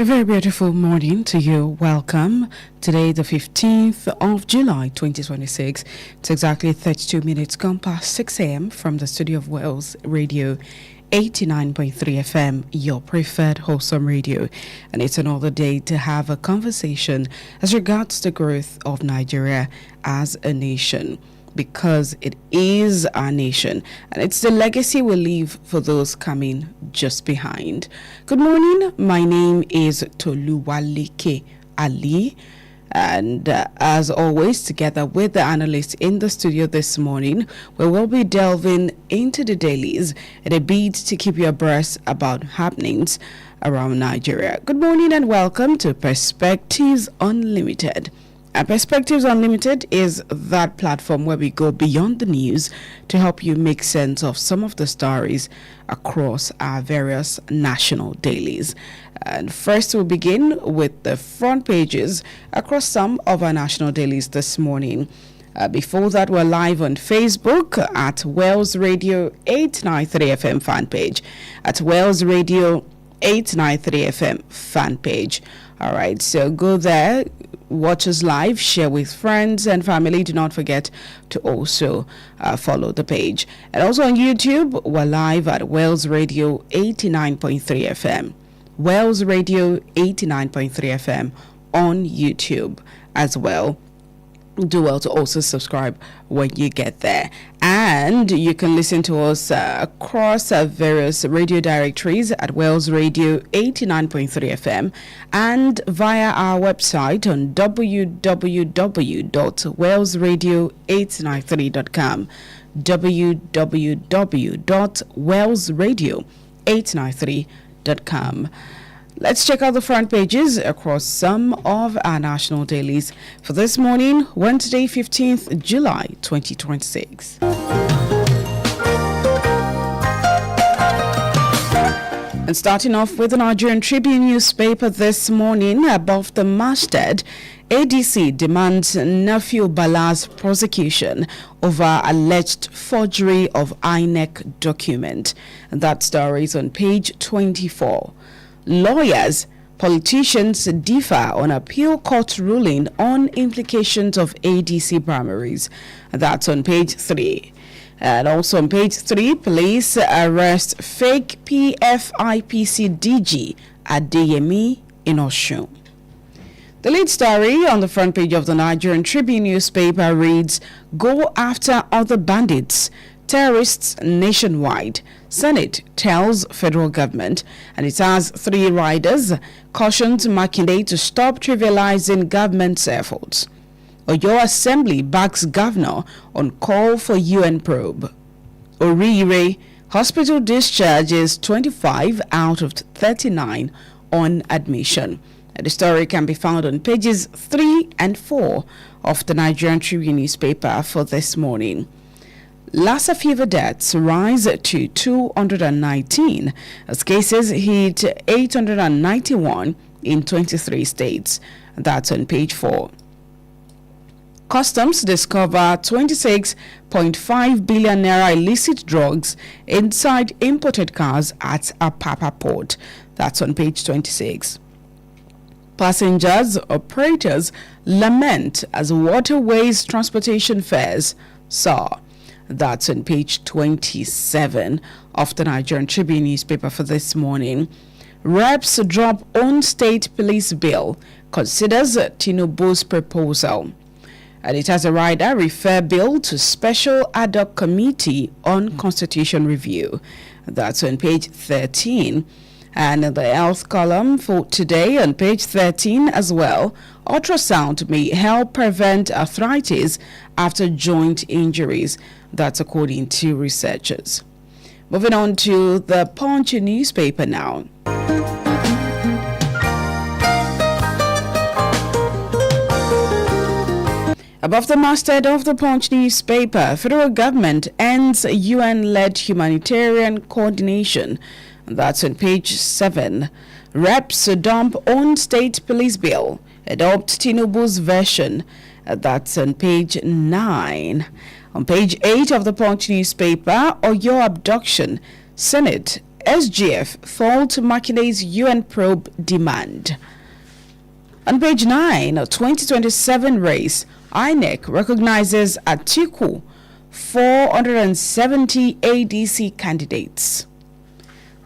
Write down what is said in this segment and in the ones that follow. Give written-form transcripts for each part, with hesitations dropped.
A very beautiful morning to you. Welcome. Today, the 15th of July, 2026. It's exactly 32 minutes gone past 6 a.m. from the studio of Wales Radio 89.3 FM, your preferred wholesome radio. And it's another day to have a conversation as regards the growth of Nigeria as a nation, because it is our nation and it's the legacy we leave for those coming just behind. Good morning. My name is Toluwaleke Alli, and as always, together with the analyst in the studio this morning, we will be delving into the dailies in a bid to keep you abreast about happenings around Nigeria. Good morning and welcome to Perspectives Unlimited. Perspectives Unlimited is that platform where we go beyond the news to help you make sense of some of the stories across our various national dailies. And first, we'll begin with the front pages across some of our national dailies this morning. Before that, we're live on Facebook at Wales Radio 893 FM fan page. At Wales Radio 893 FM fan page. All right, so go there, watch us live, share with friends and family. Do not forget to also follow the page. And also on YouTube, we're live at Wales Radio 89.3 FM. Wales Radio 89.3 FM on YouTube as well. Do well to also subscribe when you get there. And you can listen to us across various radio directories at Wales Radio 89.3 FM and via our website on www.walesradio893.com www.walesradio893.com. Let's check out the front pages across some of our national dailies for this morning, Wednesday, 15th July, 2026. And starting off with the Nigerian Tribune newspaper this morning, above the masthead, ADC demands nephew Bala's prosecution over alleged forgery of INEC document. And that story is on page 24. Lawyers, politicians differ on appeal court ruling on implications of ADC primaries. That's on page 3. And also on page 3, police arrest fake PFIPC DG Adeyemi in Osun. The lead story on the front page of the Nigerian Tribune newspaper reads, "Go after other bandits, terrorists nationwide. Senate tells federal government," and it has 3 riders, cautions Makinde to stop trivializing government's efforts. Oyo Assembly backs governor on call for UN probe. Orire, hospital discharges 25 out of 39 on admission. The story can be found on pages 3 and 4 of the Nigerian Tribune newspaper for this morning. Lassa fever deaths rise to 219 as cases hit 891 in 23 states. That's on page 4. Customs discover 26.5 billion naira illicit drugs inside imported cars at Apapa port. That's on page 26. Passengers, operators lament as waterways transportation fares soar. That's on page 27 of the Nigerian Tribune newspaper for this morning. Reps drop own state police bill, considers Tinubu's proposal. And it has a rider refer bill to special ad hoc committee on constitution review. That's on page 13. And in the health column for today on page 13 as well, ultrasound may help prevent arthritis after joint injuries. That's according to researchers. Moving on to the Punch newspaper now. Above the masthead of the Punch newspaper, federal government ends UN-led humanitarian coordination. That's on page 7. Reps dump own state police bill, adopt Tinubu's version. That's on page 9. On page 8 of the Punch newspaper, Oyo abduction, Senate SGF failed Makine's UN probe demand. On page 9, 2027 race, INEC recognizes Atiku 470 ADC candidates.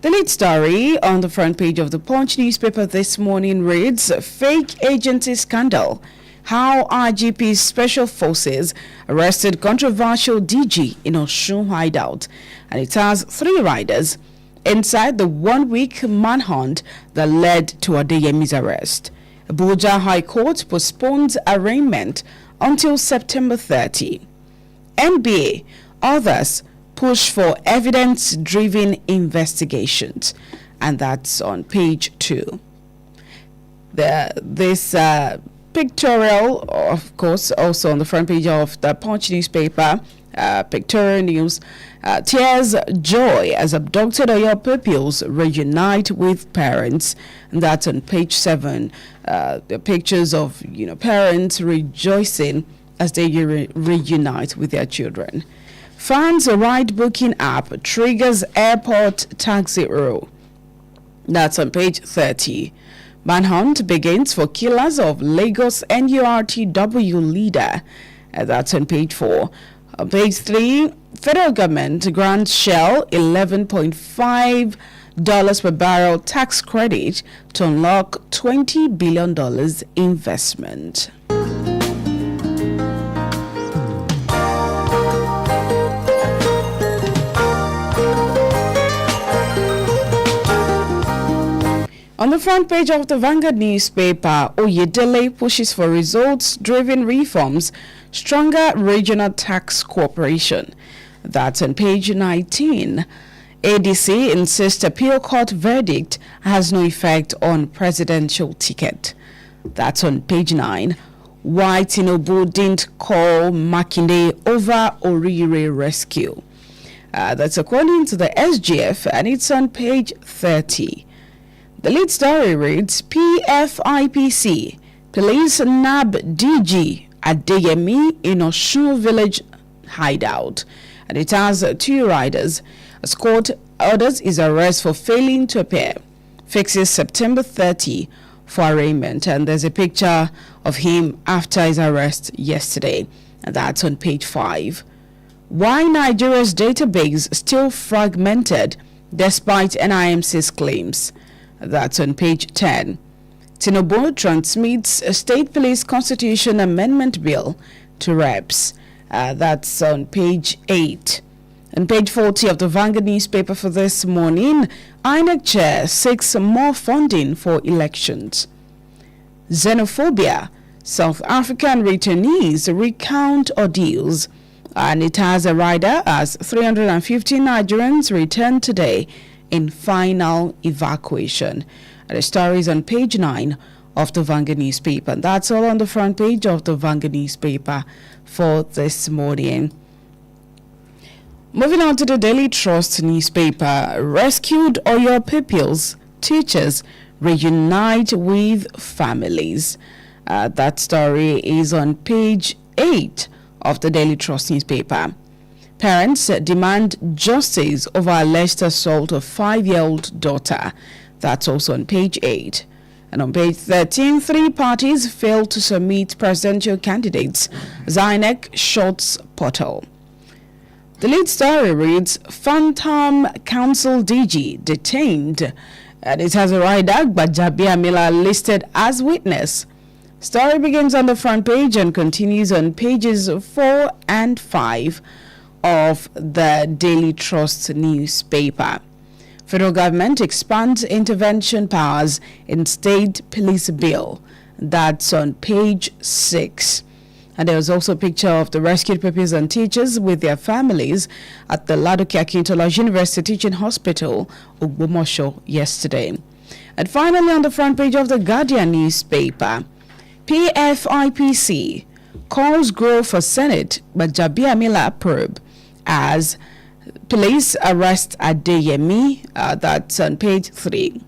The lead story on the front page of the Punch newspaper this morning reads, Fake agency scandal. How IGP's special forces arrested controversial DG in Osun hideout. And it has 3 riders inside the 1-week manhunt that led to Adeyemi's arrest. Abuja High Court postpones arraignment until September 30. NBA, others push for evidence-driven investigations. And that's on page 2. This pictorial, of course, also on the front page of the Punch newspaper, pictorial news, tears joy as abducted Oyo pupils reunite with parents. And that's on page 7. The pictures of parents rejoicing as they reunite with their children. Fans ride booking app triggers airport taxi rule. That's on page 30. Manhunt begins for killers of Lagos NURTW leader. That's on page 4. On page 3, federal government grants Shell $11.5 per barrel tax credit to unlock $20 billion investment. On the front page of the Vanguard newspaper, Oyedele pushes for results-driven reforms, stronger regional tax cooperation. That's on page 19. ADC insists appeal court verdict has no effect on presidential ticket. That's on page 9. Why Tinubu didn't call Makinde over Orire rescue. That's according to the SGF, and it's on page 30. The lead story reads, PFIPC, police nab DG Adeyemi in Osun village hideout. And it has 2 riders. As court orders his arrest for failing to appear. Fixes September 30 for arraignment. And there's a picture of him after his arrest yesterday. And that's on page 5. Why Nigeria's database still fragmented despite NIMC's claims. That's on page 10. Tinubu transmits a state police constitution amendment bill to reps. That's on page 8. On page 40 of the Vanguard newspaper for this morning, INEC chair seeks more funding for elections. Xenophobia. South African returnees recount ordeals. And it has a rider as 350 Nigerians returned today in final evacuation. And the story is on page 9 of the Vanguard newspaper. And that's all on the front page of the Vanguard newspaper for this morning. Moving on to the Daily Trust newspaper. Rescued Oyo pupils, teachers reunite with families. That story is on page 8 of the Daily Trust newspaper. Parents demand justice over alleged assault of 5-year-old daughter. That's also on page 8. And on page 13, 3 parties failed to submit presidential candidates. INEC shuts portal. The lead story reads, Phantom Council DG detained. And it has a rider, Gbajabiamila, listed as witness. Story begins on the front page and continues on pages 4 and 5 of the Daily Trust newspaper. Federal government expands intervention powers in state police bill. That's on page 6. And there was also a picture of the rescued pupils and teachers with their families at the Ladoke Akintola University Teaching Hospital, Ogbomoso, yesterday. And finally, on the front page of the Guardian newspaper, PFIPC calls grow for Senate, but Jabiamila probe as police arrest Adeyemi. That's on page 3.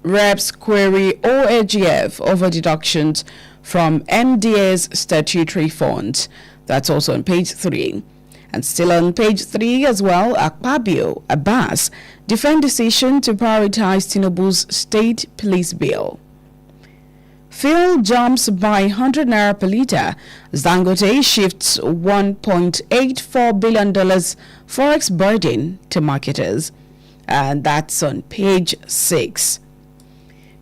Reps query OAGF over deductions from MDA's statutory funds. That's also on page 3. And still on page 3 as well, Akpabio Abbas defend decision to prioritize Tinubu's state police bill. Fuel jumps by 100 naira per litre. Dangote shifts $1.84 billion forex burden to marketers. And that's on page 6.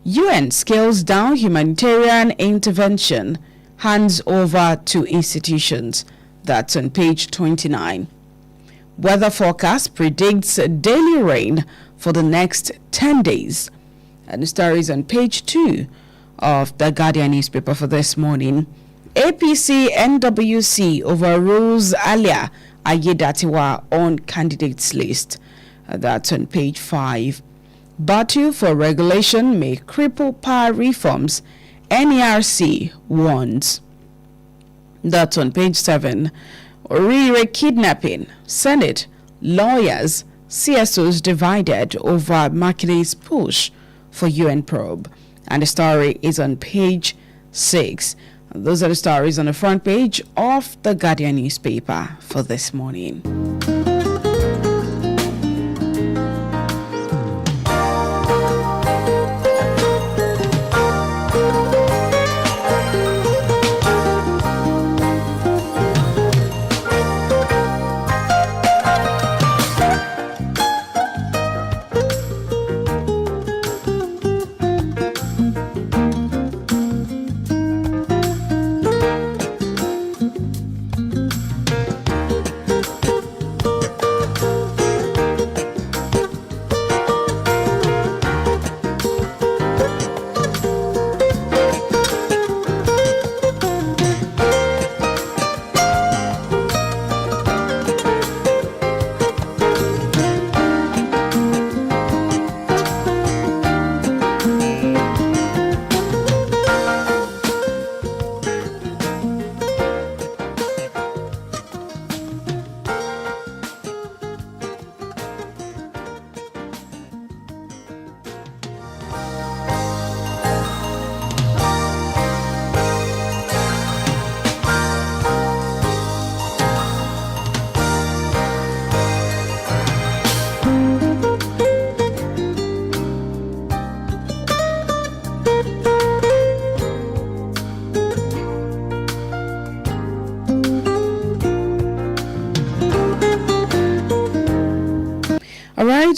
UN scales down humanitarian intervention, hands over to institutions. That's on page 29. Weather forecast predicts daily rain for the next 10 days. And the story is on page 2 of the Guardian newspaper for this morning. APC NWC overrules Alli Ayedatiwa on candidates list. That's on page 5. Battle for regulation may cripple power reforms, NERC warns. That's on page 7. Orire kidnapping, Senate, lawyers, CSOs divided over Makine's push for UN probe. And the story is on page 6. Those are the stories on the front page of the Guardian newspaper for this morning.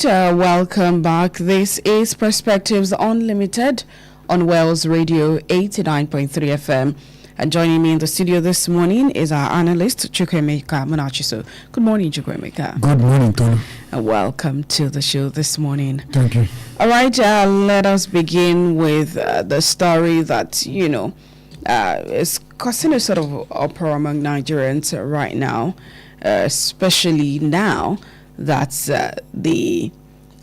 Welcome back. This is Perspectives Unlimited on Wells Radio 89.3 FM. And joining me in the studio this morning is our analyst, Chukwemeka Munachiso. Good morning, Chukwemeka. Good morning, Tolu. And welcome to the show this morning. Thank you. All right, let us begin with the story that, is causing a sort of uproar among Nigerians right now, especially now that the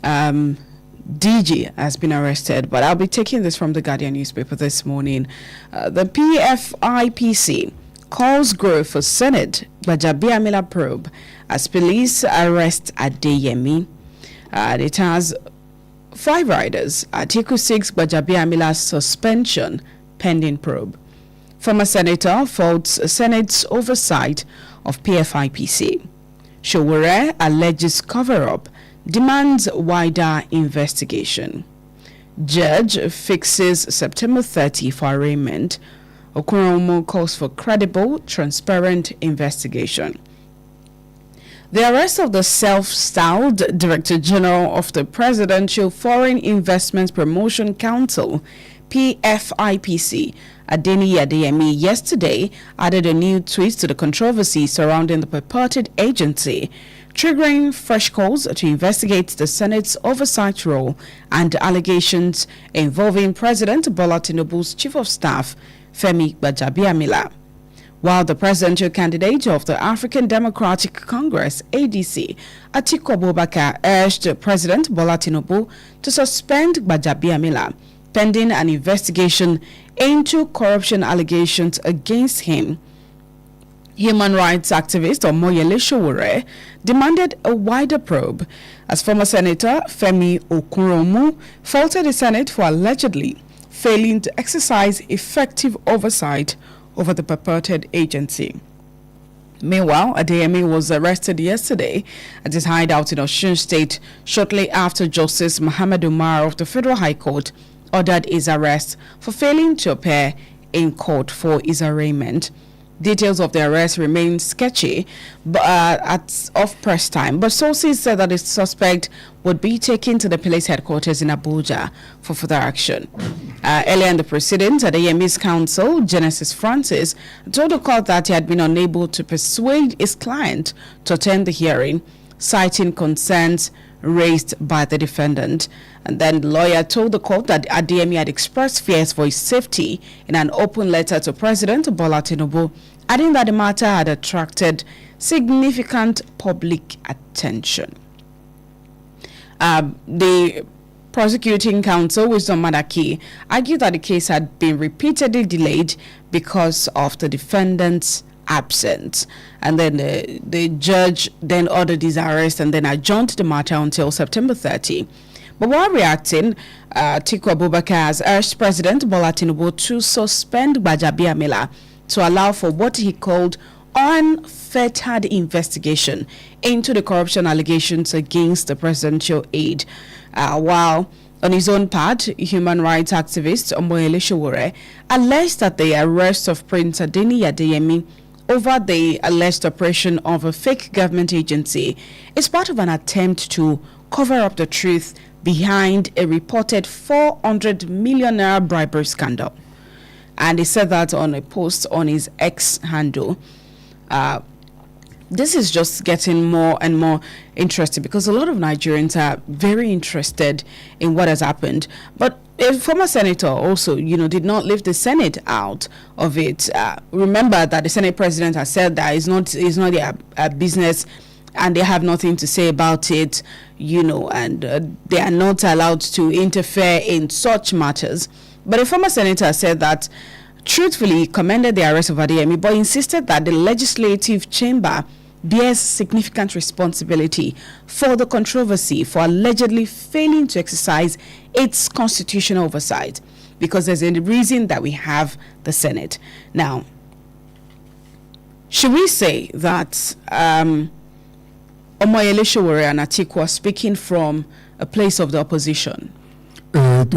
DG has been arrested. But I'll be taking this from the Guardian newspaper this morning. The PFIPC calls growth for Senate Gbajabiamila probe as police arrest Adeyemi. It has 5 riders. Article 6 Gbajabiamila's suspension pending probe. Former senator faults Senate's oversight of PFIPC. Showore alleges cover-up, demands wider investigation. Judge fixes September 30 for arraignment. Okuromo calls for credible, transparent investigation. The arrest of the self-styled Director General of the Presidential Foreign Investment Promotion Council, PFIPC, Adeni Adeyemi, yesterday added a new twist to the controversy surrounding the purported agency, triggering fresh calls to investigate the Senate's oversight role and allegations involving President Bola Tinubu's Chief of Staff, Femi Gbajabiamila. While the presidential candidate of the African Democratic Congress, ADC, Atiku Abubakar, urged President Bola Tinubu to suspend Gbajabiamila pending an investigation into corruption allegations against him. Human rights activist Omoyele Showore demanded a wider probe as former Senator Femi Okuromu faulted the Senate for allegedly failing to exercise effective oversight over the purported agency. Meanwhile, Adeyemi was arrested yesterday at his hideout in Osun State shortly after Justice Muhammad Umar of the Federal High Court ordered his arrest for failing to appear in court for his arraignment. Details of the arrest remain sketchy at off-press time, but sources said that the suspect would be taken to the police headquarters in Abuja for further action. Earlier in the proceedings, Adeyemi's counsel, Genesis Francis, told the court that he had been unable to persuade his client to attend the hearing, citing concerns raised by the defendant. And then the lawyer told the court that Adeyemi had expressed fears for his safety in an open letter to President Bola Tinubu, adding that the matter had attracted significant public attention. The prosecuting counsel, Wisdom Madaki, argued that the case had been repeatedly delayed because of the defendant's absence. And then the judge then ordered his arrest and then adjourned the matter until September 30. But while reacting, Atiku Abubakar has urged President Bola Tinubu to suspend Gbajabiamila to allow for what he called unfettered investigation into the corruption allegations against the presidential aide. While on his own part, human rights activist Omoyele Sowore alleged that the arrest of Prince Adeyemi over the alleged operation of a fake government agency is part of an attempt to cover up the truth behind a reported 400 million naira bribery scandal. And he said that on a post on his X handle. This is just getting more and more interesting because a lot of Nigerians are very interested in what has happened. But a former senator also, did not leave the Senate out of it. Remember that the Senate president has said that it's not their business and they have nothing to say about it, and they are not allowed to interfere in such matters. But a former senator said that truthfully he commended the arrest of Adeyemi, but insisted that the legislative chamber bears significant responsibility for the controversy for allegedly failing to exercise its constitutional oversight, because there's a reason that we have the Senate. Now, should we say that Omoyele Sowore and Atiku are speaking from a place of the opposition? Nobody,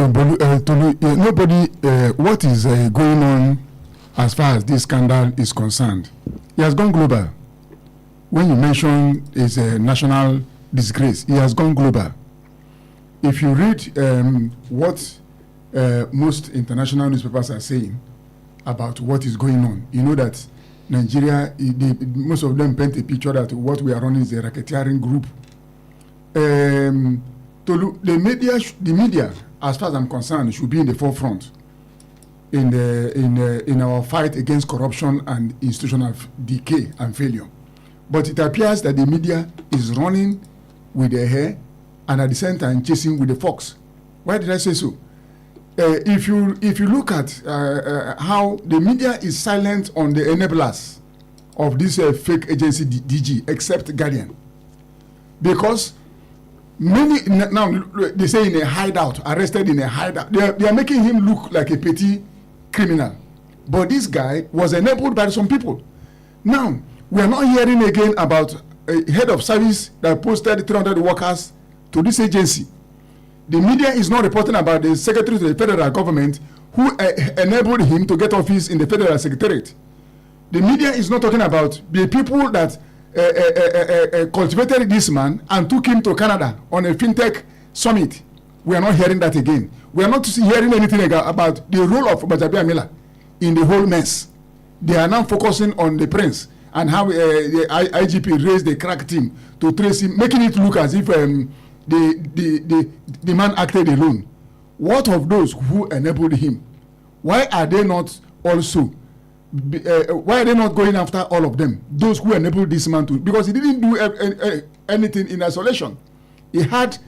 what is going on as far as this scandal is concerned? He has gone global. When you mention it's a national disgrace, he has gone global. If you read what most international newspapers are saying about what is going on, you know that Nigeria, most of them paint a picture that what we are running is a racketeering group. The media, as far as I'm concerned, should be in the forefront in our fight against corruption and institutional decay and failure. But it appears that the media is running with the hare and at the same time chasing with the fox. Why did I say so? If you look at how the media is silent on the enablers of this fake agency DG, except Guardian, because many now they say in a hideout, arrested in a hideout. They are making him look like a petty criminal, but this guy was enabled by some people. Now we are not hearing again about a head of service that posted 300 workers to this agency. The media is not reporting about the secretary to the federal government who enabled him to get office in the federal secretariat. The media is not talking about the people that cultivated this man and took him to Canada on a fintech summit. We are not hearing that again. We are not hearing anything about the role of Gbajabiamila in the whole mess. They are now focusing on the prince and how the IGP raised the crack team to trace him, making it look as if the man acted alone. What of those who enabled him? Why are they not also? Why are they not going after all of them? Those who enabled this man to, because he didn't do anything in isolation. He had,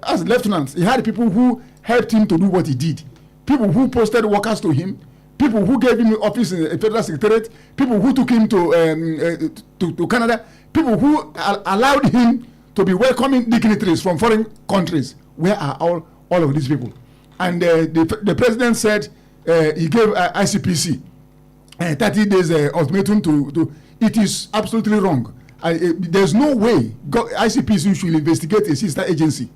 as lieutenants, he had people who helped him to do what he did. People who posted workers to him. People who gave him office in the federal secretariat. People who took him to Canada. People who allowed him to be welcoming dignitaries from foreign countries. Where are all of these people? And the president said he gave ICPC 30 days ultimatum to it is absolutely wrong. There's no way ICPC should investigate a sister agency.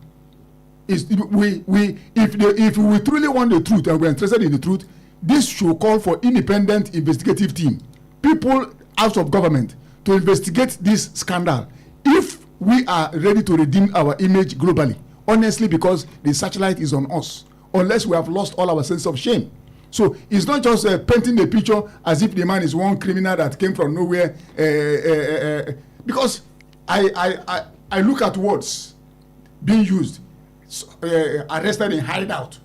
If we truly want the truth and we're interested in the truth, this should call for independent investigative team, people out of government, to investigate this scandal. If we are ready to redeem our image globally, honestly, because the searchlight is on us, unless we have lost all our sense of shame. So it's not just painting the picture as if the man is one criminal that came from nowhere. Because I look at words being used, arrested in hideout.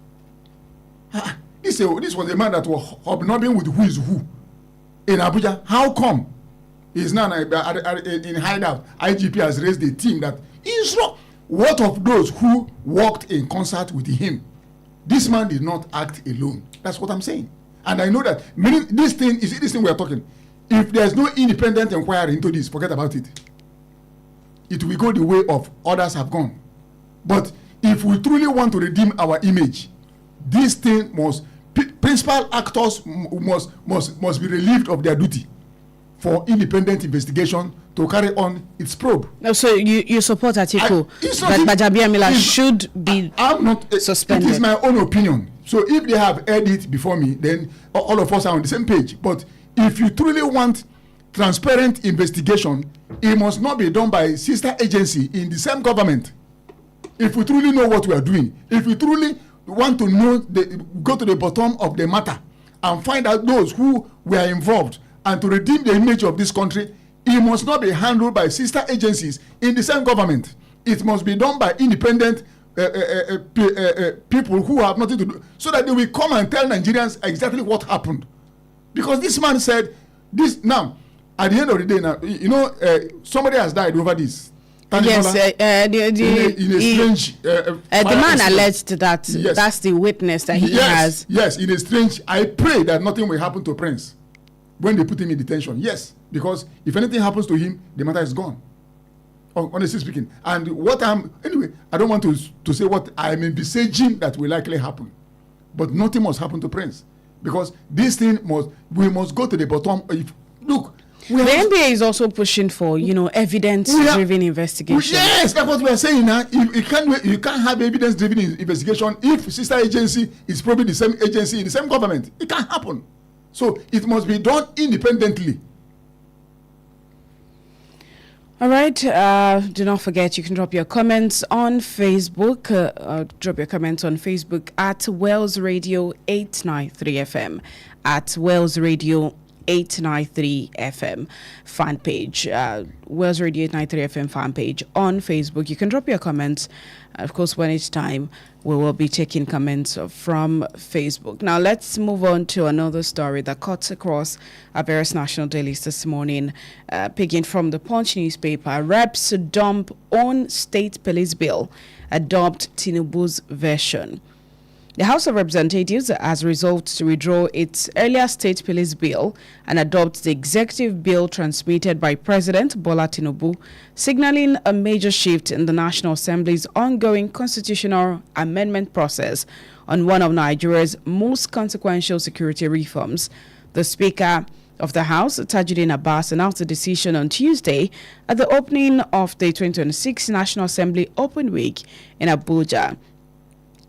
This was a man that was hobnobbing with who is who in Abuja. How come he's now in hideout? IGP has raised a team that is wrong. What of those who worked in concert with him? This man did not act alone. That's what I'm saying. And I know that this thing we are talking. If there's no independent inquiry into this, forget about it. It will go the way of others have gone. But if we truly want to redeem our image, this thing principal actors must be relieved of their duty for independent investigation to carry on its probe. So you support Atiku that Gbajabiamila should be suspended? It is my own opinion. So if they have aired it before me, then all of us are on the same page. But if you truly want transparent investigation, it must not be done by sister agency in the same government. If we truly know what we are doing, if we truly want to know, go to the bottom of the matter and find out those who were involved and to redeem the image of this country, it must not be handled by sister agencies in the same government. It must be done by independent people who have nothing to do, so that they will come and tell Nigerians exactly what happened. Because this man said this. Now, at the end of the day, now somebody has died over this. Yes, in a strange. The man alleged that that's the witness that he has. Yes, in a strange. I pray that nothing will happen to Prince when they put him in detention. Yes, because if anything happens to him, the matter is gone. Honestly speaking, and anyway, I don't want to say what I'm envisaging that will likely happen, but nothing must happen to Prince, because this thing we must go to the bottom. Look. The NBA is also pushing for, evidence-driven investigation. Yes, that's what we are saying now. You can't have evidence-driven investigation if sister agency is probably the same agency in the same government. It can't happen. So it must be done independently. All right. Do not forget, you can drop your comments on Facebook. Drop your comments on Facebook at Wells Radio 893 FM. At Wells Radio 893 FM fan page, Wells Radio 893 FM fan page on Facebook. You can drop your comments. Of course, when it's time, we will be taking comments from Facebook. Now, let's move on to another story that cuts across our various national dailies this morning. Picking from the Punch newspaper, reps dump on state police bill, adopt Tinubu's version. The House of Representatives has resolved to withdraw its earlier state police bill and adopt the executive bill transmitted by President Bola Tinubu, signaling a major shift in the National Assembly's ongoing constitutional amendment process on one of Nigeria's most consequential security reforms. The Speaker of the House, Tajuddin Abbas, announced the decision on Tuesday at the opening of the 2026 National Assembly Open Week in Abuja,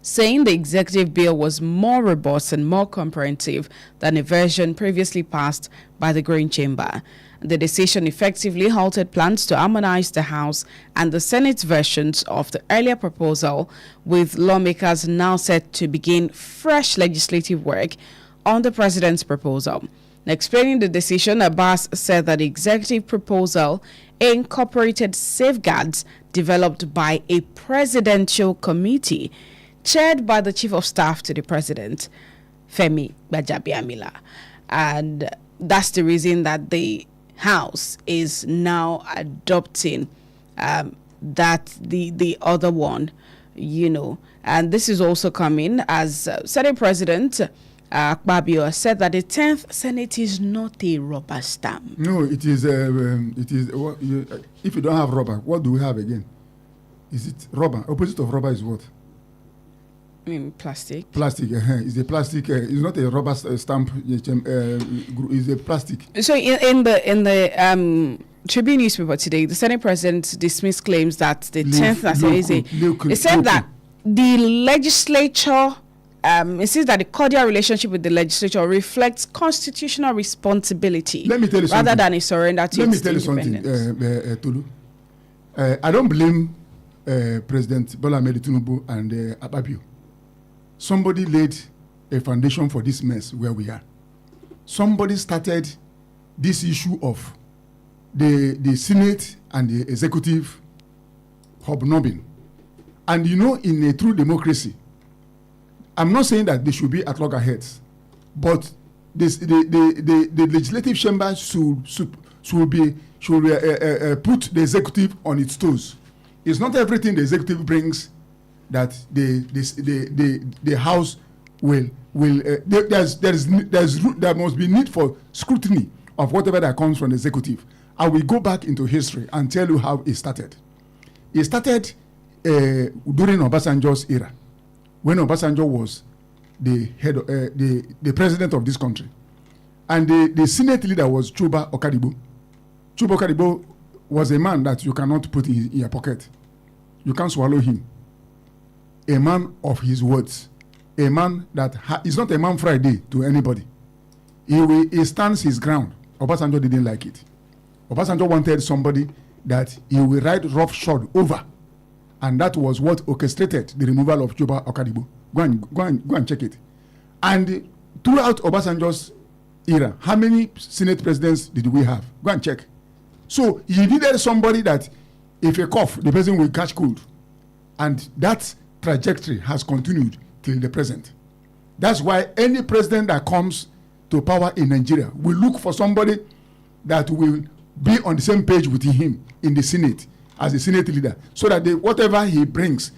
saying the executive bill was more robust and more comprehensive than a version previously passed by the Green Chamber. The decision effectively halted plans to harmonize the House and the Senate's versions of the earlier proposal, with lawmakers now set to begin fresh legislative work on the president's proposal. Explaining the decision, Abbas said that the executive proposal incorporated safeguards developed by a presidential committee chaired by the Chief of Staff to the President, Femi Gbajabiamila. And that's the reason that the House is now adopting that the other one, And this is also coming as Senate President Akpabio said that the 10th Senate is not a rubber stamp. No, it is. If you don't have rubber, what do we have again? Is it rubber? Opposite of rubber is what? Plastic. Plastic. It's a plastic. It's not a rubber stamp. It's a plastic. So in the Tribune newspaper today, the Senate President dismissed claims that the 10th it said that the legislature. It says that the cordial relationship with the legislature reflects constitutional responsibility. Let me tell you rather something. than a surrender to its independence. Let me tell you something, Tolu. I don't blame President Bola Ahmed Tinubu and Akpabio. Somebody laid a foundation for this mess where we are. Somebody started this issue of the Senate and the executive hobnobbing. And in a true democracy, I'm not saying that they should be at loggerheads, but the legislative chamber should put the executive on its toes. It's not everything the executive brings that the House will there must be need for scrutiny of whatever that comes from the executive. I will go back into history and tell you how it started. It started during Obasanjo's era, when Obasanjo was the head, the president of this country, and the Senate leader was Chuba Okadibo. Chuba Okadibo was a man that you cannot put in your pocket. You can't swallow him. A man of his words, a man that is not a man Friday to anybody. He stands his ground. Obasanjo didn't like it. Obasanjo wanted somebody that he will ride roughshod over. And that was what orchestrated the removal of Chuba Okadibo. Go and check it. And throughout Obasanjo's era, how many Senate presidents did we have? Go and check. So he needed somebody that if a cough, the person will catch cold. And that trajectory has continued till the present. That's why any president that comes to power in Nigeria will look for somebody that will be on the same page with him in the Senate as a Senate leader, so that whatever he brings.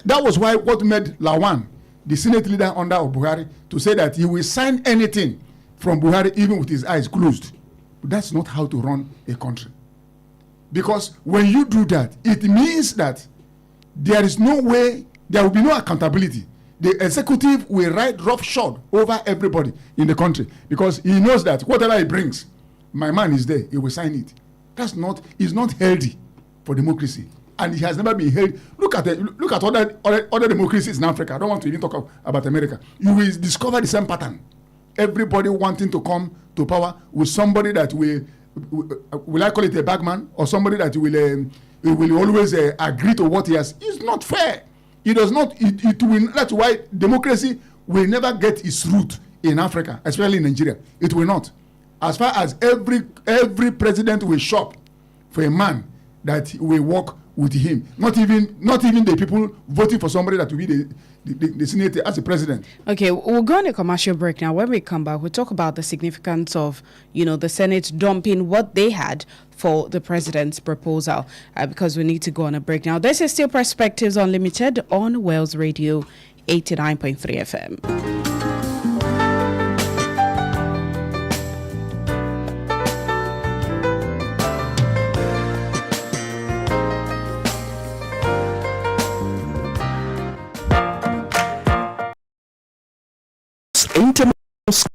That was why what made Lawan, the Senate leader under Buhari, to say that he will sign anything from Buhari even with his eyes closed. But that's not how to run a country. Because when you do that, it means that there is no way, there will be no accountability. The executive will ride roughshod over everybody in the country because he knows that whatever he brings, my man is there, he will sign it. It's not healthy for democracy, and it has never been held. Look at other democracies in Africa. I don't want to even talk about America. You will discover the same pattern. Everybody wanting to come to power with somebody that will I call it a bagman, or somebody that will always agree to what he has. It's not fair. It does not. It will. That's why democracy will never get its root in Africa, especially in Nigeria. It will not. As far as every president will shop for a man that will work with him, not even the people voting for somebody that will be the senator as a president. Okay, we'll go on a commercial break now. When we come back, we'll talk about the significance of the Senate dumping what they had for the president's proposal, because we need to go on a break now. This is still Perspectives Unlimited on Wales Radio 89.3 FM. International school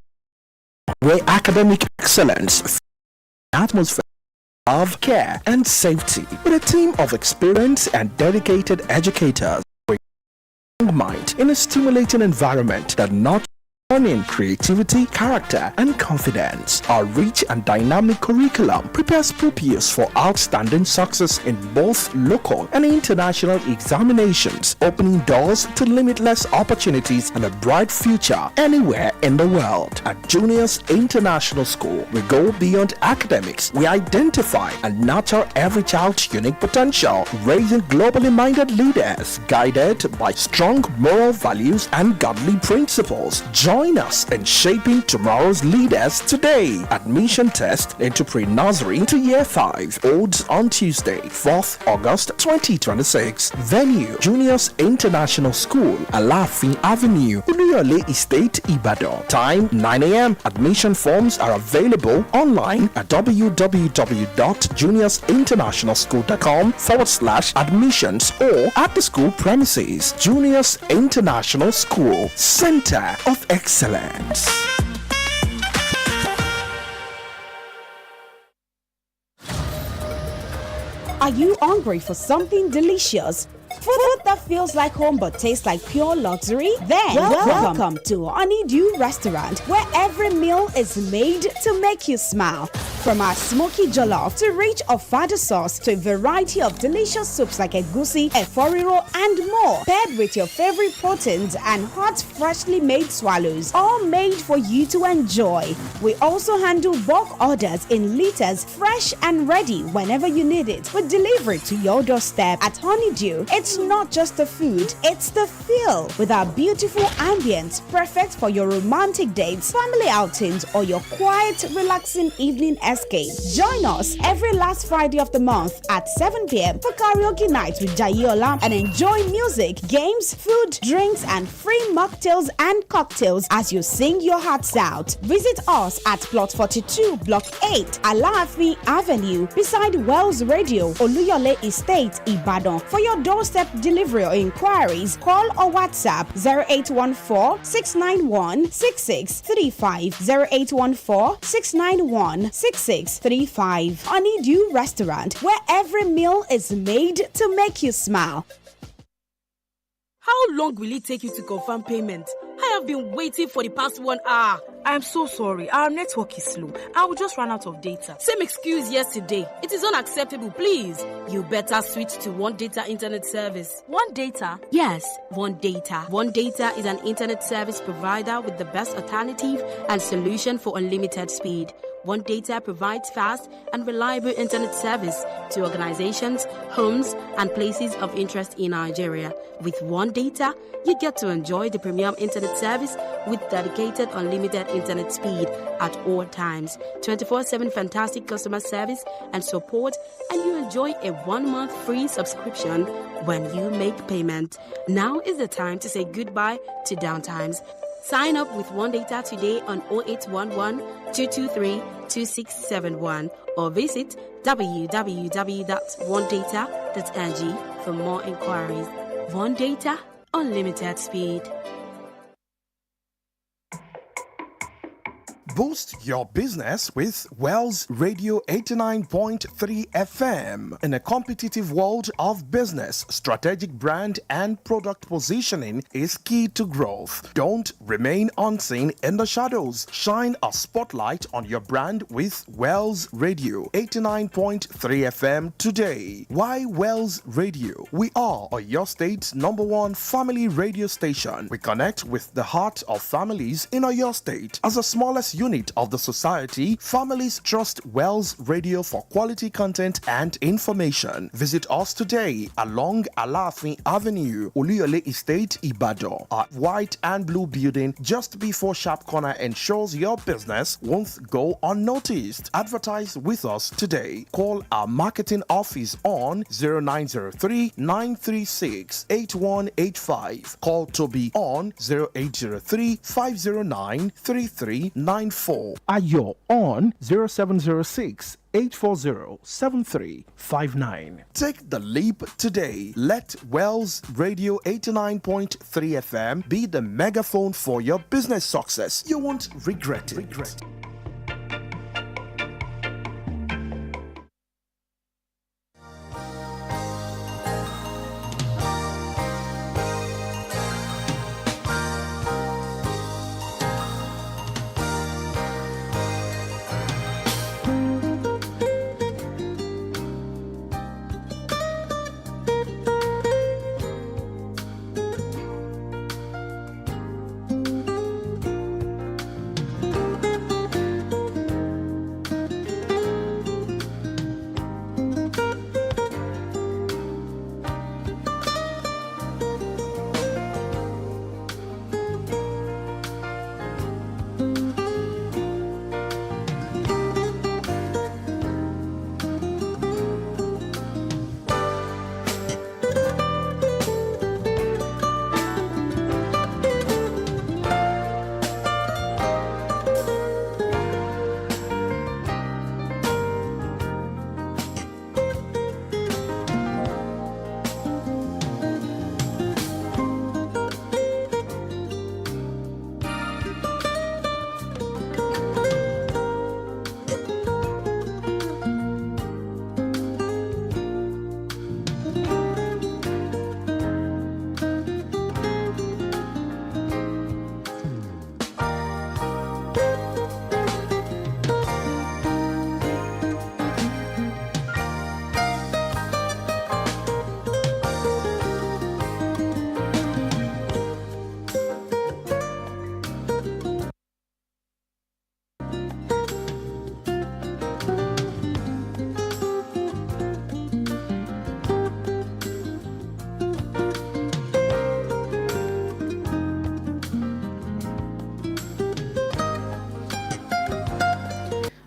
where academic excellence, atmosphere of care and safety, with a team of experienced and dedicated educators with a young mind in a stimulating environment that not in creativity, character, and confidence. Our rich and dynamic curriculum prepares pupils for outstanding success in both local and international examinations, opening doors to limitless opportunities and a bright future anywhere in the world. At Juniors International School, we go beyond academics. We identify and nurture every child's unique potential, raising globally minded leaders guided by strong moral values and godly principles. Join Join us in shaping tomorrow's leaders today. Admission test into pre-nursery to year 5 holds on Tuesday, 4th August 2026. Venue, Juniors International School, Alafin Avenue, Uluyole Estate, Ibadan. Time 9 a.m. Admission forms are available online at www.juniorsinternationalschool.com/admissions or at the school premises. Juniors International School, Center of Excellence. Are you hungry for something delicious? Food that feels like home but tastes like pure luxury? Then welcome to Honeydew Restaurant, where every meal is made to make you smile. From our smoky jollof to rich ofada sauce to a variety of delicious soups like egusi, eforiro, and more, paired with your favorite proteins and hot, freshly made swallows, all made for you to enjoy. We also handle bulk orders in liters, fresh and ready whenever you need it, with delivery to your doorstep. At Honeydew, it's not just the food, it's the feel. With our beautiful ambience, perfect for your romantic dates, family outings, or your quiet, relaxing evening escape. Join us every last Friday of the month at 7 p.m. for karaoke night with Jayola and enjoy music, games, food, drinks, and free mocktails and cocktails as you sing your hearts out. Visit us at Plot 42, Block 8, Alaafi Avenue, beside Wells Radio, Oluyole Estate, Ibadan. For your doorstep delivery or inquiries, call or WhatsApp 0814-691-6635, 0814-691-6635. Honeydew Restaurant, where every meal is made to make you smile. How long will it take you to confirm payment? I have been waiting for the past 1 hour. I'm so sorry. Our network is slow. I will just run out of data. Same excuse yesterday. It is unacceptable, please. You better switch to One Data Internet Service. One Data? Yes, One Data. One Data is an internet service provider with the best alternative and solution for unlimited speed. One Data provides fast and reliable internet service to organizations, homes, and places of interest in Nigeria. With One Data, you get to enjoy the premium internet service with dedicated unlimited internet speed at all times, 24/7 fantastic customer service and support, and you enjoy a 1-month free subscription when you make payment. Now is the time to say goodbye to downtimes. Sign up with One Data today on 0811-223-2671 or visit www.onedata.ng for more inquiries. One Data, unlimited speed. Boost your business with Wells Radio 89.3 FM. In a competitive world of business, strategic brand and product positioning is key to growth. Don't remain unseen in the shadows. Shine a spotlight on your brand with Wells Radio 89.3 FM today. Why Wells Radio? We are your state's #1 family radio station. We connect with the heart of families in your state. As the smallest unit of the society, families trust Wells Radio for quality content and information. Visit us today along Alafin Avenue, Oluyole Estate, Ibadan. Our white and blue building just before Sharp Corner ensures your business won't go unnoticed. Advertise with us today. Call our marketing office on 0903-936-8185. Call Toby on 0803-509-3394. Ayo on 0706 840-7359. Take the leap today. Let Wells Radio 89.3 FM be the megaphone for your business success. You won't regret it.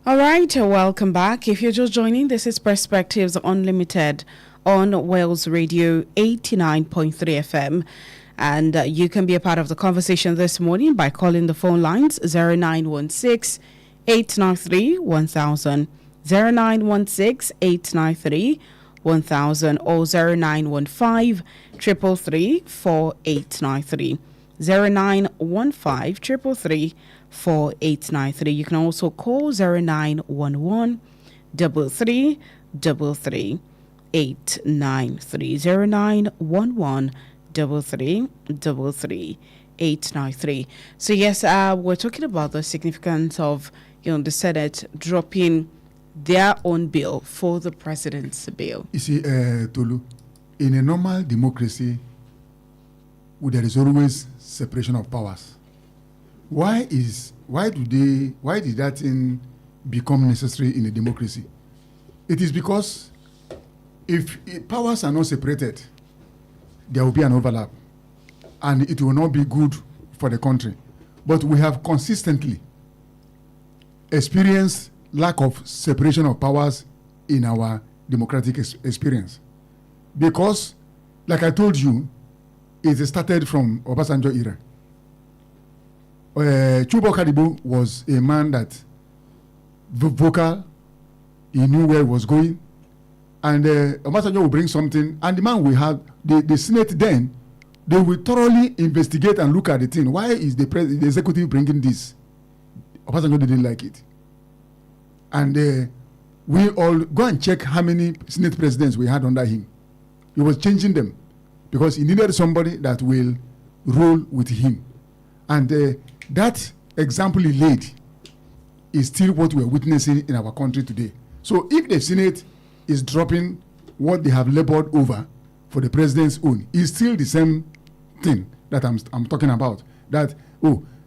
All right, welcome back. If you're just joining, this is Perspectives Unlimited on Wales Radio 89.3 FM. And you can be a part of the conversation this morning by calling the phone lines 0916 893 1000, 0916 893 1000, or 0915 333 4893, 0915 333 4893. You can also call 0911 33 33 893, 0911 33 33 893. So yes, we're talking about the significance of the Senate dropping their own bill for the president's bill. You see, Tolu, in a normal democracy, there is always separation of powers. Why did that thing become necessary in a democracy? It is because if powers are not separated, there will be an overlap, and it will not be good for the country. But we have consistently experienced lack of separation of powers in our democratic experience. Because, like I told you, it started from Obasanjo era. Chubo Kadibu was a man that vocal, he knew where he was going, and Obasanjo will bring something, and the man will have, the Senate then, they will thoroughly investigate and look at the thing. Why is the executive bringing this? Obasanjo didn't like it. And we all go and check how many Senate presidents we had under him. He was changing them because he needed somebody that will rule with him. And that example he laid is still what we're witnessing in our country today. So if the Senate is dropping what they have labored over for the president's own, it's still the same thing that I'm talking about. That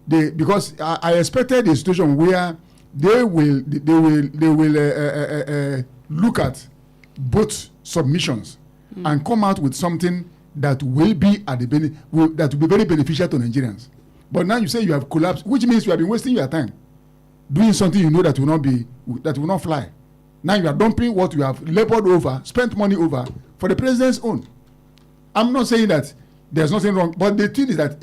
because I expected a situation where they will look at both submissions and come out with something that will be that will be very beneficial to Nigerians. But now you say you have collapsed, which means you have been wasting your time doing something you know that will not fly. Now you are dumping what you have labored over, spent money over for the president's own. I'm not saying that there's nothing wrong, but the thing is that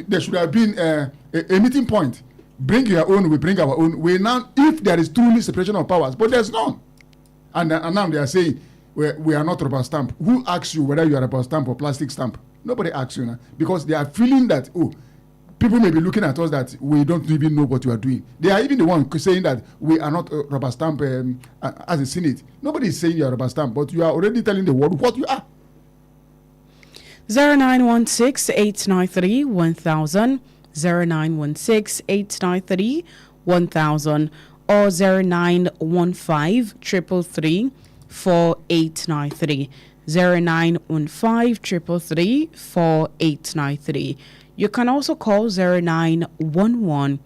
there should have been a meeting point. Bring your own, we bring our own. We now, if there is truly separation of powers, but there's none. And now they are saying we are not rubber stamp. Who asks you whether you are rubber stamp or plastic stamp? Nobody asks you now, because they are feeling that people may be looking at us that we don't even know what you are doing. They are even the one saying that we are not rubber stamp as a Senate. Nobody is saying you are rubber stamp, but you are already telling the world what you are. 0916 893 1000, 0916 893 1000, or 0915 333 4893, 0915 333 4893. You can also call 0911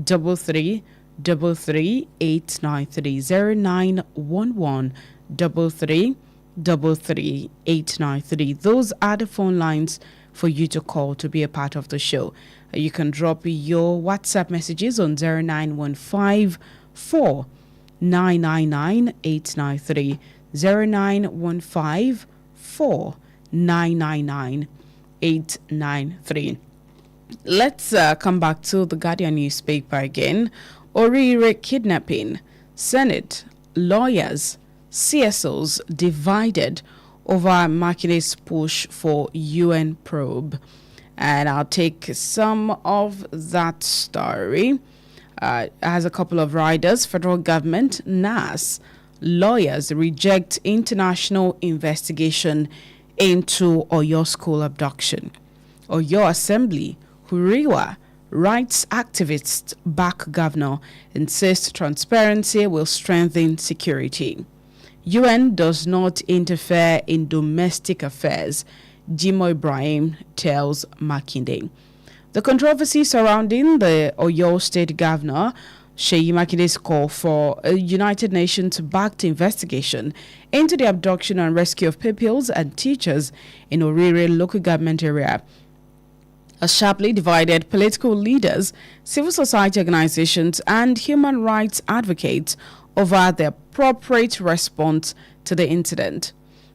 33 33 893, 0911 33 33 893. Those are the phone lines for you to call to be a part of the show. You can drop your WhatsApp messages on 0915 4999 893, 0915 4999 893. Let's come back to the Guardian newspaper again. Orire kidnapping. Senate, lawyers, CSOs divided over Makine's push for UN probe. And I'll take some of that story. Has a couple of riders. Federal government, NAS, lawyers reject international investigation into Oyo school abduction. Oyo Assembly, Huriwa, rights activists back governor, insist transparency will strengthen security. UN does not interfere in domestic affairs, Jimo Ibrahim tells Makinde. The controversy surrounding the Oyo State Governor Seyi Makinde's call for a United Nations-backed investigation into the abduction and rescue of pupils and teachers in Orire local government area has sharply divided political leaders, civil society organizations, and human rights advocates over the appropriate response to the incident.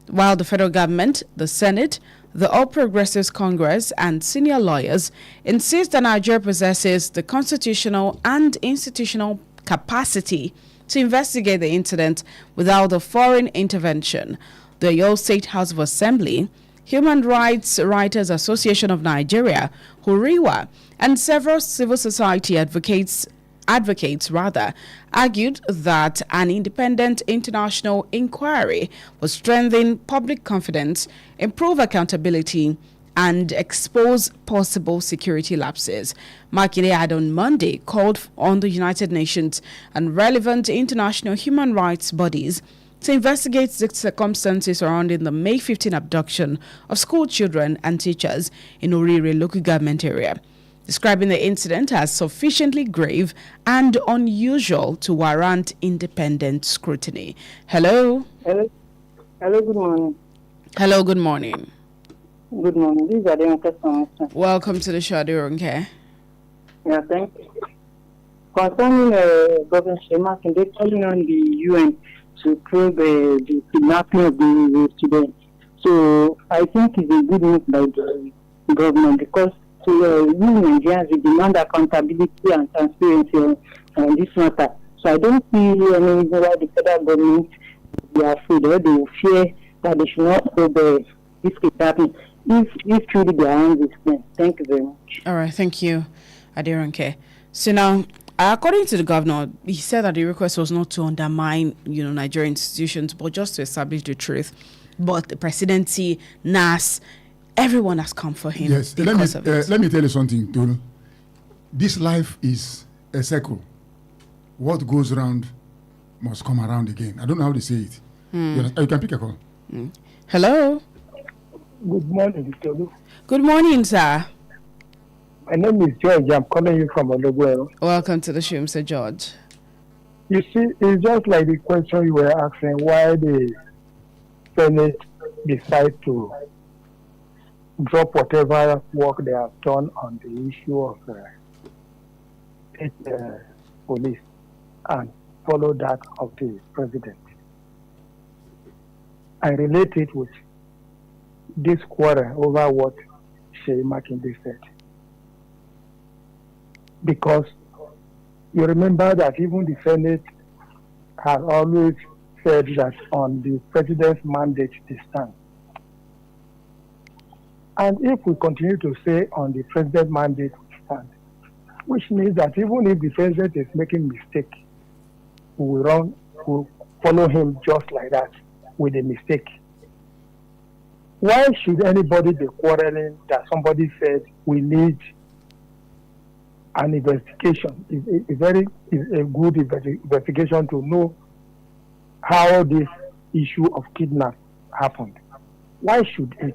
While the federal government, the Senate, the All Progressives Congress, and senior lawyers insist that Nigeria possesses the constitutional and institutional capacity to investigate the incident without a foreign intervention, the Oyo State House of Assembly, Human Rights Writers Association of Nigeria, HURIWA, and several civil society advocates argued that an independent international inquiry would strengthen public confidence, improve accountability, and expose possible security lapses. Makinde had on Monday called on the United Nations and relevant international human rights bodies to investigate the circumstances surrounding the May 15 abduction of school children and teachers in Orire local government area, describing the incident as sufficiently grave and unusual to warrant independent scrutiny. Hello? Hello, good morning. Hello, good morning. Good morning. This is Adeonke. Welcome to the show, Adeonke. Yeah, thank you. Concerning Governor Shema, they're calling on the UN to probe the kidnapping of the students. So I think it's a good move by the government because we Nigerians we demand accountability and transparency on this matter. So I don't see any reason why the federal government they are afraid or they will fear that they should not probe this kidnapping if truly they are on this plan. Thank you very much. All right, thank you, Aderonke. So now, according to the governor, he said that the request was not to undermine, Nigerian institutions, but just to establish the truth. But the presidency, NAS, everyone has come for him. Yes, let me tell you something, Tolu. This life is a circle. What goes around must come around again. I don't know how to say it. You can pick a call. Hello. Good morning, Tolu. Good morning, sir. My name is George. I'm calling you from Ologwero. Welcome to the show, Mr. George. You see, it's just like the question you were asking, why the Senate decide to drop whatever work they have done on the issue of police and follow that of the president. I relate it with this quarrel over what Sheyi Makinde said. Because you remember that even the Senate has always said that on the president's mandate they stand. And if we continue to say on the president's mandate we stand, which means that even if the president is making mistake, we'll follow him just like that with a mistake. Why should anybody be quarreling that somebody said we need an investigation? It's a good investigation to know how this issue of kidnap happened. Why should it?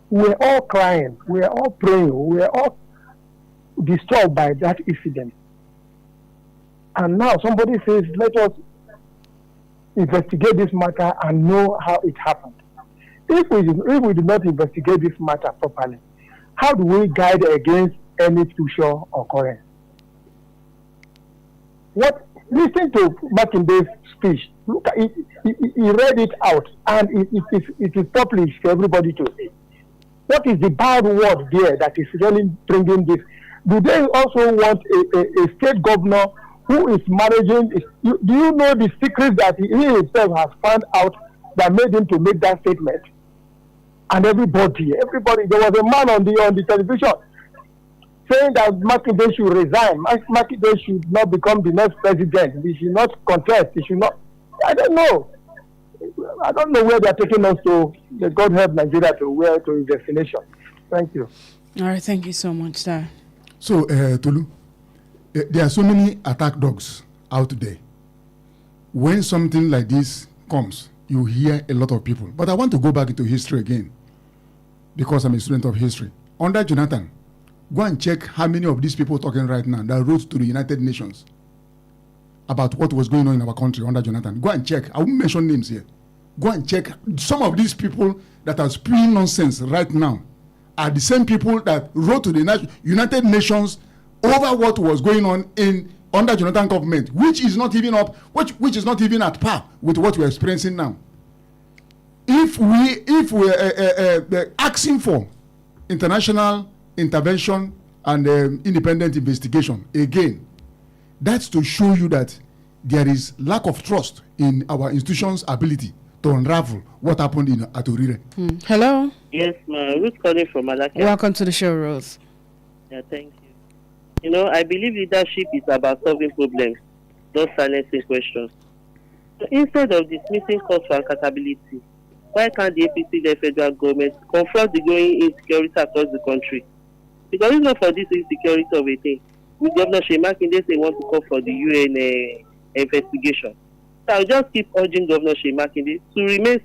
We're all crying, we're all praying, we're all disturbed by that incident. And now somebody says, let us investigate this matter and know how it happened. If we do not investigate this matter properly, how do we guide against any future occurrence? Listen to Makinde's speech. Look at it. He read it out, and it is published for everybody to see. What is the bad word there that is really bringing this? Do they also want a state governor who is managing? Do you know the secrets that he himself has found out that made him to make that statement? And everybody, there was a man on the television saying that Makinde should resign. Makinde should not become the next president. He should not contest. He should not. I don't know. I don't know where they are taking us to. May God help Nigeria to his destination. Thank you. All right, thank you so much, sir. So, Tolu, there are so many attack dogs out there. When something like this comes, you hear a lot of people. But I want to go back into history again, because I'm a student of history. Under Jonathan, go and check how many of these people talking right now that wrote to the United Nations about what was going on in our country under Jonathan. Go and check. I won't mention names here. Go and check some of these people that are spewing nonsense right now are the same people that wrote to the United Nations over what was going on under Jonathan government, which is not even which is not even at par with what we're experiencing now. If we're asking for international intervention and independent investigation, again, that's to show you that there is lack of trust in our institutions' ability to unravel what happened in Atorire. Hello. Yes, ma'am. Ruth calling from Malaki. Welcome to the show, Rose. Yeah, thank you. You know, I believe leadership is about solving problems, not silencing questions. So instead of dismissing calls for accountability, why can't the APC-led federal government confront the growing insecurity across the country? Because it's not for this insecurity of a thing. With Governor Shemakinde say want to call for the UN investigation. So I'll just keep urging Governor Shemakinde to remain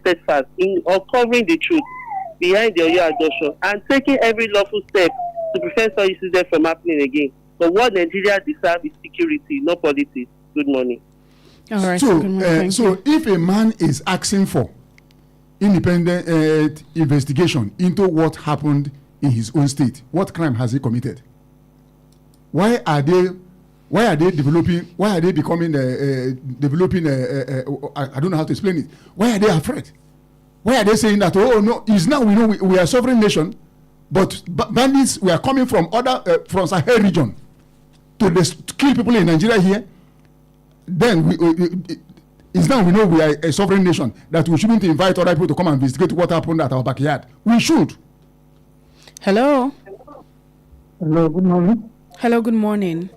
steadfast in uncovering the truth behind the Oyo adoption and taking every lawful step to prevent such incidents from happening again. But what Nigeria deserves is security, not politics. Good morning. All right. So if a man is asking for independent investigation into what happened in his own state, what crime has he committed? Why are they developing? Why are they becoming developing? I don't know how to explain it. Why are they afraid? Why are they saying that? Oh no, it's now we know we are a sovereign nation, but bandits we are coming from other from Sahel region to kill people in Nigeria here. Then it's now we know we are a sovereign nation that we shouldn't invite other people to come and investigate what happened at our backyard. We should. Hello. Hello, good morning. Hello, good morning.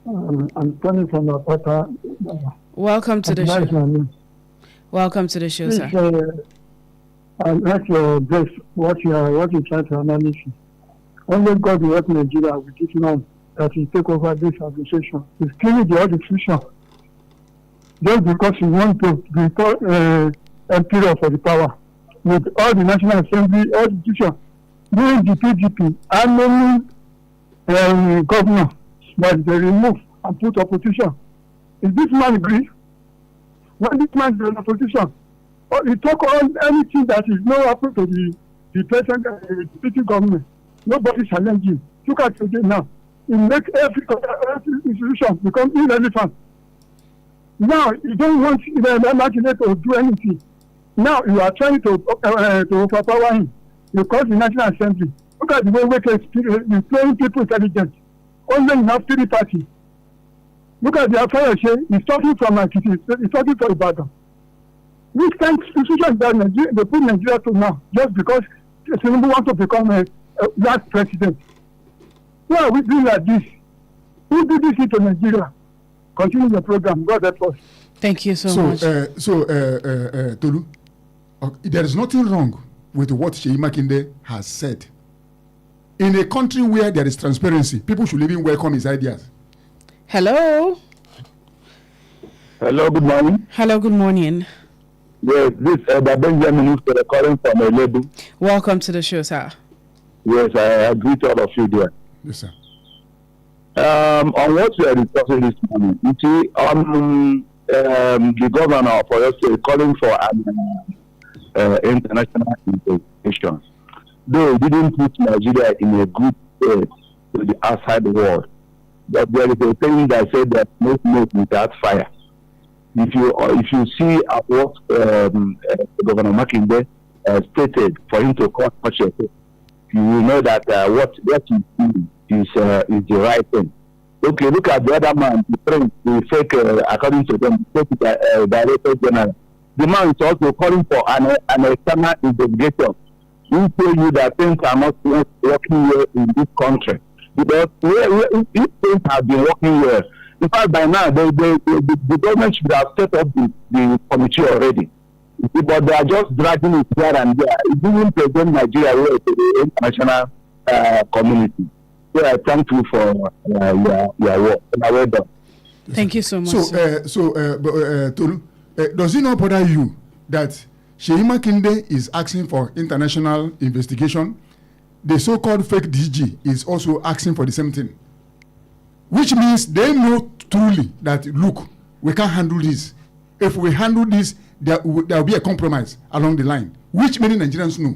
I'm Tony from Apata. Welcome to the show. Welcome to the show, sir. I like your best, what you try to analyze. Only God will help Nigeria with this man that will take over this administration. It's killing the institution. Just because you want to be imperial for the power. With all the National Assembly, all the institutions, doing the PDP, and many governors that they remove and put opposition. Is this man agree? When this man is in opposition, he talk on anything that is not happen to the present deputy government. Nobody challenge him. Look at today now. He make every institution become irrelevant. Now you don't want the imaginator to do anything. Now you are trying to overpower him. You call the National Assembly. Look at the way we playing people intelligent. Only in have 3 parties. Look at the affair he's talking from Akiti, he's talking from Ibadan. Which kind of institution that they put Nigeria to now just because Tinubu wants to become a last president? Why are we doing like this? Who did this to Nigeria? Continue the program. God help us. Thank you so much. Tolu, there is nothing wrong with what Sheyi Makinde has said. In a country where there is transparency, people should even welcome his ideas. Hello. Hello, good morning. Hello, good morning. Yes, this is Benjamin is calling from Elebu. Welcome to the show, sir. Yes, I agree to all of you there. Yes, sir. On what we are discussing this morning, you see, the governor of Oyo State calling for an international investigation. Though he didn't put Nigeria in a good state to the outside world. But there is a thing that said that no smoke without fire. If you see what Governor Makinde stated for him to call such a thing, you will know that what he is the right thing. Okay, look at the other man, the fake, according to them, the fake director general. The man is also calling for an external investigator. We tell you that things are not working well in this country. Because if things have been working well, in fact, by now, the government should have set up the committee already. But they are just dragging it here and there. It didn't present Nigeria well to the international community. So I thank you for your work. Well done. Thank you so much. Tolu, does it not bother you that Sheyi Makinde is asking for international investigation? The so-called fake DG is also asking for the same thing, which means they know truly that, look, we can't handle this. If we handle this, there will be a compromise along the line, which many Nigerians know.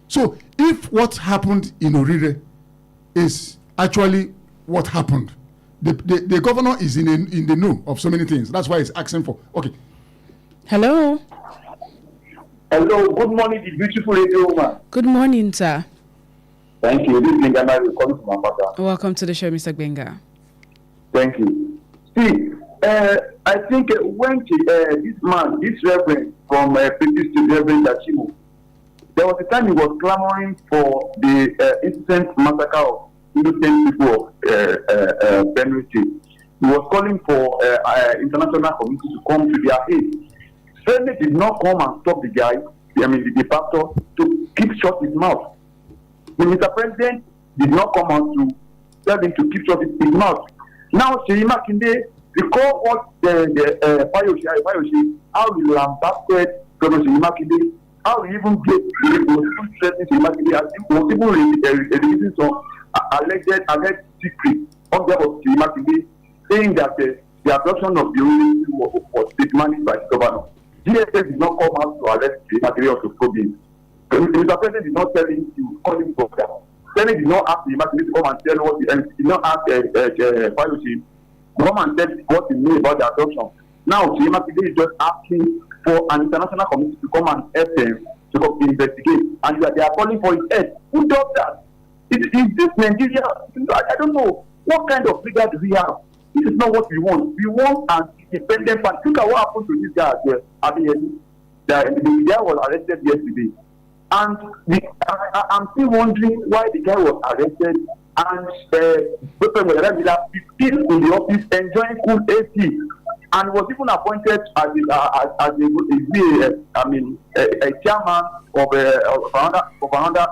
So if what happened in Orire is actually what happened, the governor is in the know of so many things. That's why he's asking for. Okay. Hello. Hello, good morning, the beautiful radio woman. Good morning, sir. Thank you. This is Benga Mary calling from Apata. Welcome to the show, Mr. Benga. Thank you. See, I think when this reverend from British to Reverend Dachimo, there was a time he was clamoring for the innocent massacre of innocent people of Benue State. He was calling for international community to come to their aid. Senate did not come and stop the guy, the pastor, to keep shut his mouth. The Mr. President did not come out to tell him to keep shut his mouth. Now, Seyi Makinde, recall what Fayoshi, how he lambasted Governor Seyi Makinde, how he even threatening Seyi Makinde, as he was even releasing some alleged secret on behalf of Seyi Makinde, saying that the adoption of the ruling was managed by the governor. DSS did not come out to arrest the material of the problem. Mr. President did not tell him to call him for that. Senate did not ask the Immaculate to come and tell what did not ask Fayoshi to come and tell what he knew about the adoption. Now, the Immaculate is just asking for an international committee to come and help them to investigate. And they are calling for his head. Who does that? Is this Nigeria? I don't know. What kind of figure do we have? This is not what we want. We want an independent party. Look at what happened to this guy as well. The guy was arrested yesterday. And I'm still wondering why the guy was arrested and still in the office enjoying cool AC and was even appointed as a chairman of another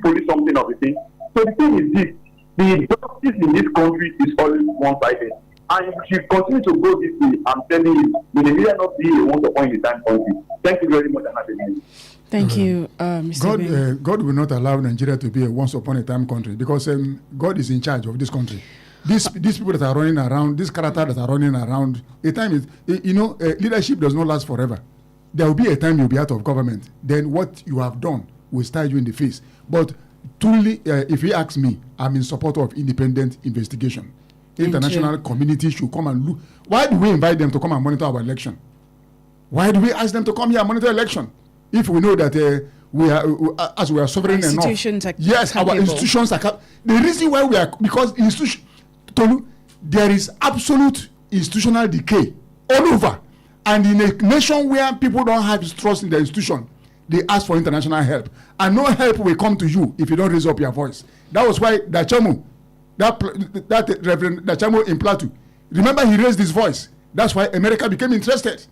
police something of the thing. So the thing is this. The justice in this country is always one-sided. And if you continue to go this way, I'm telling you, we will not be a once upon a time country. Thank you very much, and have a nice day. Thank you, Mr. God will not allow Nigeria to be a once upon a time country because God is in charge of this country. These people that are running around, these characters that are running around, a time is, leadership does not last forever. There will be a time you'll be out of government. Then what you have done will stare you in the face. But truly, if you ask me, I'm in support of independent investigation. International community should come and look. Why do we invite them to come and monitor our election? Why do we ask them to come here and monitor election? If we know that we are sovereign enough. Our institutions are. The reason why we are, because there is absolute institutional decay all over. And in a nation where people don't have trust in the institution, they ask for international help. And no help will come to you if you don't raise up your voice. That was why Dachamo, that Reverend Dachamo in Plateau, remember he raised his voice. That's why America became interested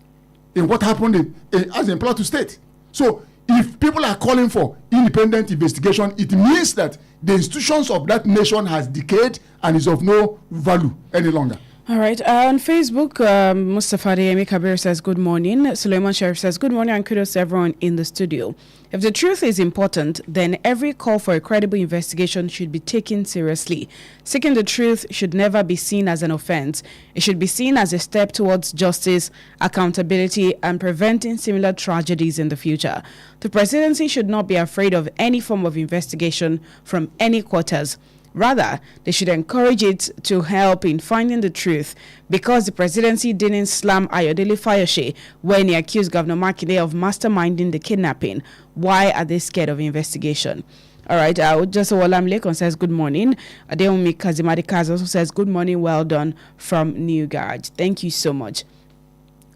in what happened as in Plateau State. So if people are calling for independent investigation, it means that the institutions of that nation has decayed and is of no value any longer. All right. On Facebook, Mustafa Deyemi Kabir says, good morning. Suleiman Sharif says, good morning and kudos to everyone in the studio. If the truth is important, then every call for a credible investigation should be taken seriously. Seeking the truth should never be seen as an offense. It should be seen as a step towards justice, accountability, and preventing similar tragedies in the future. The presidency should not be afraid of any form of investigation from any quarters. Rather, they should encourage it to help in finding the truth, because the presidency didn't slam Ayodele Fayose when he accused Governor Makinde of masterminding the kidnapping. Why are they scared of investigation? All right, just Olam Lekon says good morning. Adeomi Kazimadi Kaz also says good morning, well done from New Garage. Thank you so much.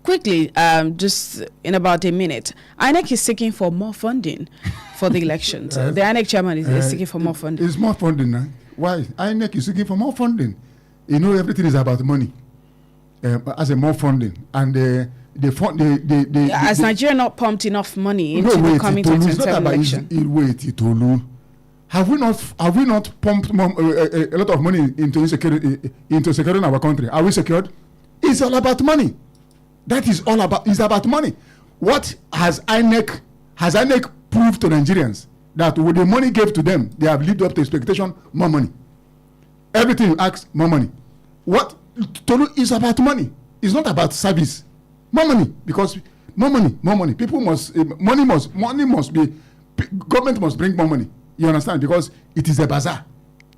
Quickly, just in about a minute, INEC is seeking for more funding for the elections. The INEC chairman is seeking for more funding. It's more funding now. Why? INEC is seeking for more funding. You know, everything is about money. As a more funding, and has Nigeria not pumped enough money into the coming 2027 election? Have we not pumped a lot of money into securing our country? Are we secured? It's all about money. That is all about. It's about money. What has INEC proved to Nigerians? That with the money gave to them, they have lived up to expectation. More money. Everything you ask, more money. What Tolu is about money. It's not about service. More money, because More money, more money. People must, money must be, government must bring more money. You understand? Because it is a bazaar.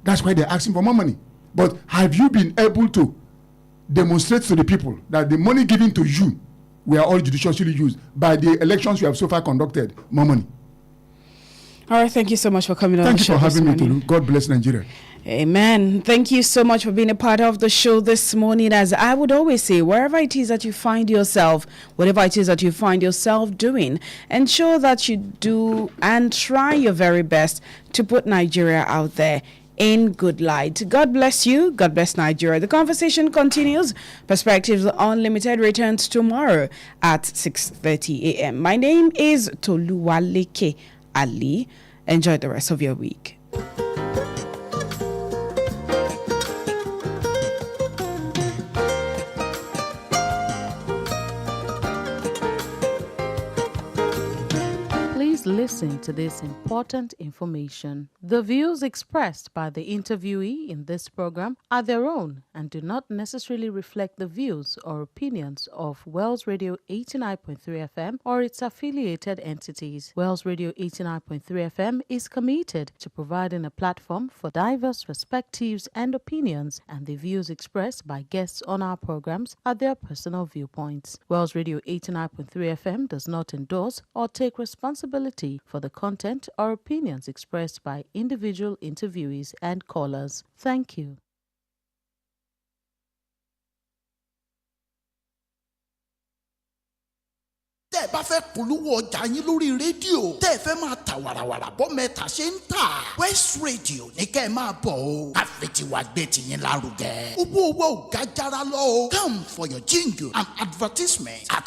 That's why they're asking for more money. But have you been able to demonstrate to the people that the money given to you were all judiciously used by the elections you have so far conducted? More money. All right, thank you so much for coming on Thank the show. Thank you for having me, Tolu. God bless Nigeria. Amen. Thank you so much for being a part of the show this morning. As I would always say, wherever it is that you find yourself, whatever it is that you find yourself doing, ensure that you do and try your very best to put Nigeria out there in good light. God bless you. God bless Nigeria. The conversation continues. Perspectives Unlimited returns tomorrow at 6:30 a.m. My name is Toluwaleke Alli. Enjoy the rest of your week. Please listen to this important information. The views expressed by the interviewee in this program are their own and do not necessarily reflect the views or opinions of Wells Radio 89.3 FM or its affiliated entities. Wells Radio 89.3 FM is committed to providing a platform for diverse perspectives and opinions, and the views expressed by guests on our programs are their personal viewpoints. Wells Radio 89.3 FM does not endorse or take responsibility for the content or opinions expressed by individual interviewees and callers. Thank you. tẹ́ ẹ bá fẹ́ polówó ọjà yín lórí rédíò tẹ́ ẹ fẹ́ máa ta wàràwàrà bọ́ mẹ́ta ṣe ń tà West Radio ní kẹ́ ẹ máa bọ̀ o káfíńtìwá gbé tiyín lárugẹ owó owó ò ga jára lọ o come for your jingle and advertisement at